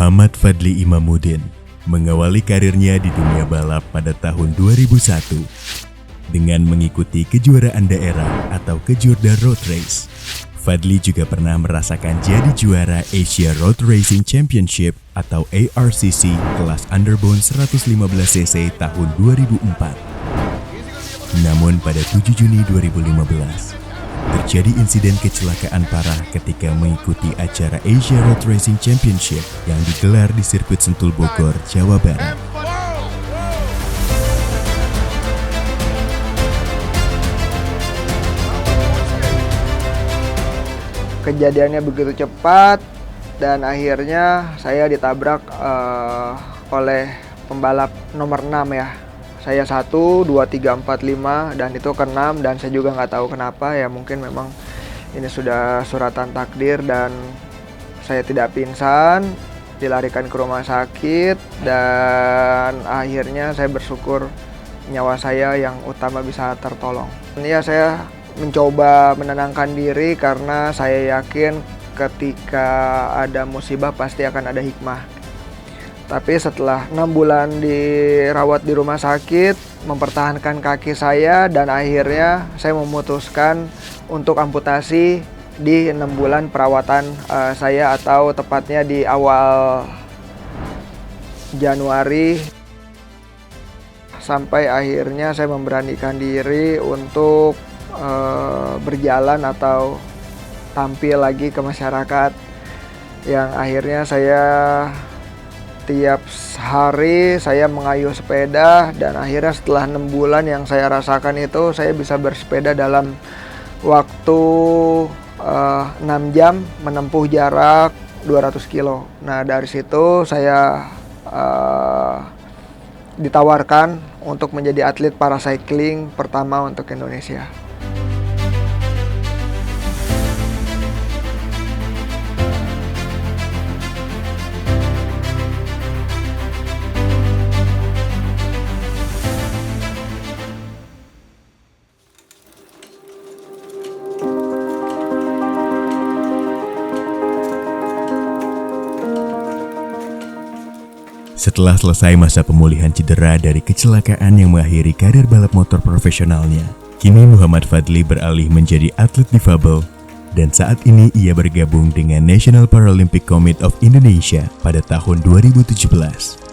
Muhammad Fadli Imamuddin mengawali karirnya di dunia balap pada tahun 2001 dengan mengikuti kejuaraan daerah atau Kejurda Road Race. Fadli juga pernah merasakan jadi juara Asia Road Racing Championship atau ARCC kelas underbone 115cc tahun 2004. Namun pada 7 Juni 2015, terjadi insiden kecelakaan parah ketika mengikuti acara Asia Road Racing Championship yang digelar di sirkuit Sentul Bogor, Jawa Barat. Kejadiannya begitu cepat dan akhirnya saya ditabrak oleh pembalap nomor 6 ya. Saya 1, 2, 3, 4, 5 dan itu ke-6 dan saya juga nggak tahu kenapa ya, mungkin memang ini sudah suratan takdir dan saya tidak pingsan, dilarikan ke rumah sakit dan akhirnya saya bersyukur nyawa saya yang utama bisa tertolong. Ya, saya mencoba menenangkan diri karena saya yakin ketika ada musibah pasti akan ada hikmah. Tapi setelah 6 bulan dirawat di rumah sakit, mempertahankan kaki saya dan akhirnya saya memutuskan untuk amputasi di 6 bulan perawatan saya, atau tepatnya di awal Januari, sampai akhirnya saya memberanikan diri untuk berjalan atau tampil lagi ke masyarakat, yang akhirnya saya tiap hari saya mengayuh sepeda dan akhirnya setelah 6 bulan yang saya rasakan itu saya bisa bersepeda dalam waktu 6 jam menempuh jarak 200 kilo. Nah, dari situ saya ditawarkan untuk menjadi atlet paracycling pertama untuk Indonesia. Setelah selesai masa pemulihan cedera dari kecelakaan yang mengakhiri karir balap motor profesionalnya, kini Muhammad Fadli beralih menjadi atlet difabel dan saat ini ia bergabung dengan National Paralympic Committee of Indonesia pada tahun 2017.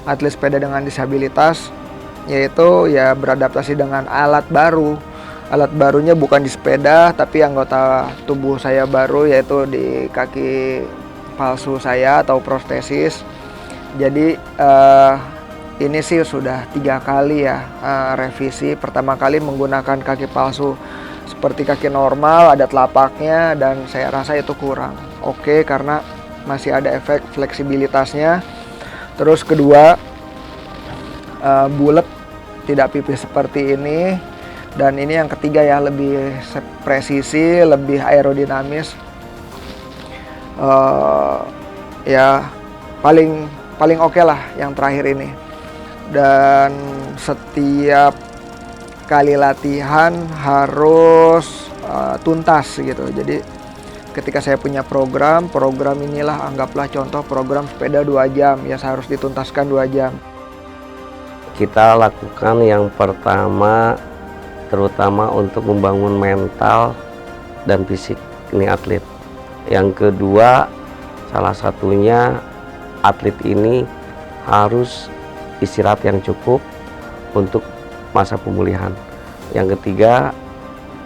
Atlet sepeda dengan disabilitas, yaitu ya beradaptasi dengan alat baru. Alat barunya bukan di sepeda, tapi anggota tubuh saya baru, yaitu di kaki palsu saya atau prostesis. Jadi ini sih sudah 3 kali ya revisi. Pertama kali menggunakan kaki palsu seperti kaki normal, ada telapaknya, dan saya rasa itu kurang oke karena masih ada efek fleksibilitasnya. Terus kedua, bulat, tidak pipih seperti ini. Dan ini yang ketiga ya, lebih presisi, lebih aerodinamis. Ya paling oke lah yang terakhir ini. Dan setiap kali latihan harus tuntas gitu. Jadi ketika saya punya program inilah anggaplah contoh program sepeda 2 jam, ya harus dituntaskan 2 jam. Kita lakukan yang pertama terutama untuk membangun mental dan fisik ini atlet. Yang kedua, salah satunya atlet ini harus istirahat yang cukup untuk masa pemulihan. Yang ketiga,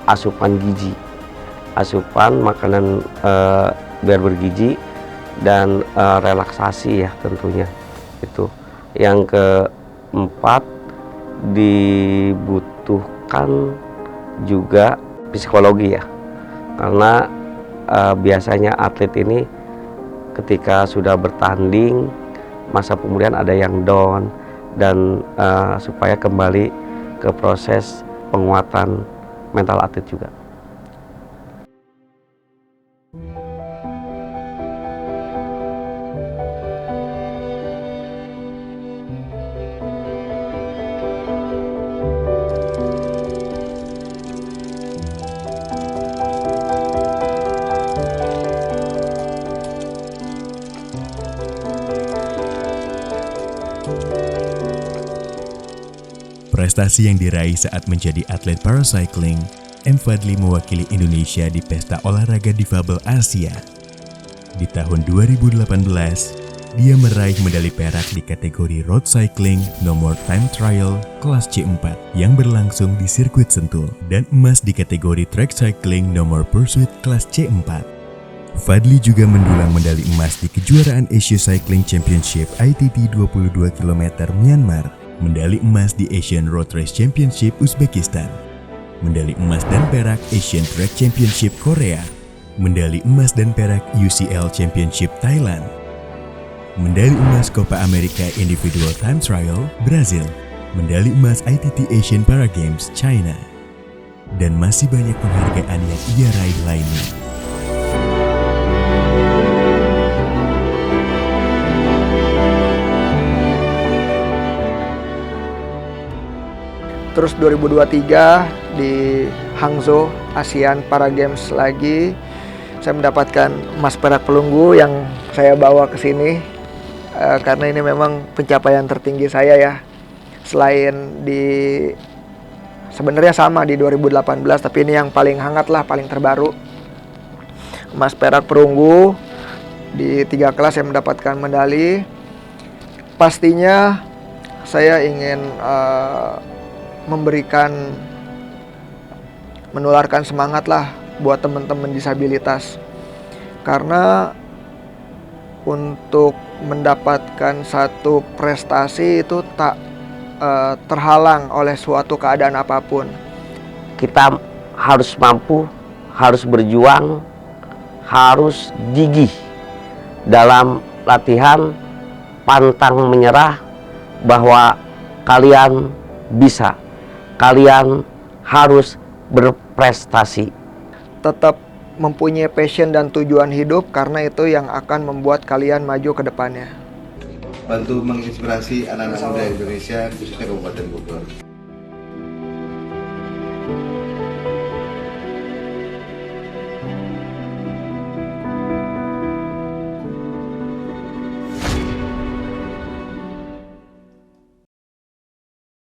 asupan gizi. Asupan makanan biar bergizi dan relaksasi ya tentunya itu. Yang keempat, dibutuhkan juga psikologi ya, karena biasanya atlet ini ketika sudah bertanding masa pemulihan ada yang down dan supaya kembali ke proses penguatan mental atlet juga. Prestasi yang diraih saat menjadi atlet paracycling, M. Fadli mewakili Indonesia di Pesta Olahraga Difabel Asia. Di tahun 2018, dia meraih medali perak di kategori road cycling nomor time trial kelas C4 yang berlangsung di sirkuit Sentul dan emas di kategori track cycling nomor pursuit kelas C4. Fadli juga mendulang medali emas di kejuaraan Asia Cycling Championship ITT 22 km Myanmar, medali emas di Asian Road Race Championship Uzbekistan, medali emas dan perak Asian Track Championship Korea, medali emas dan perak UCL Championship Thailand, medali emas Copa America Individual Time Trial Brazil, medali emas ITT Asian Para Games China, dan masih banyak penghargaan yang ia raih lainnya. Terus 2023 di Hangzhou ASEAN Para Games lagi, saya mendapatkan emas perak perunggu yang saya bawa ke sini karena ini memang pencapaian tertinggi saya ya. Selain sebenarnya sama di 2018, tapi ini yang paling hangat lah, paling terbaru. Emas perak perunggu di 3 kelas saya mendapatkan medali. Pastinya saya ingin menularkan semangat lah buat teman-teman disabilitas, karena untuk mendapatkan satu prestasi itu tak terhalang oleh suatu keadaan apapun. Kita harus mampu, harus berjuang, harus gigih dalam latihan, pantang menyerah, bahwa kalian bisa. Kalian harus berprestasi. Tetap mempunyai passion dan tujuan hidup, karena itu yang akan membuat kalian maju ke depannya. Bantu menginspirasi anak-anak muda Indonesia, khususnya Kabupaten Bogor.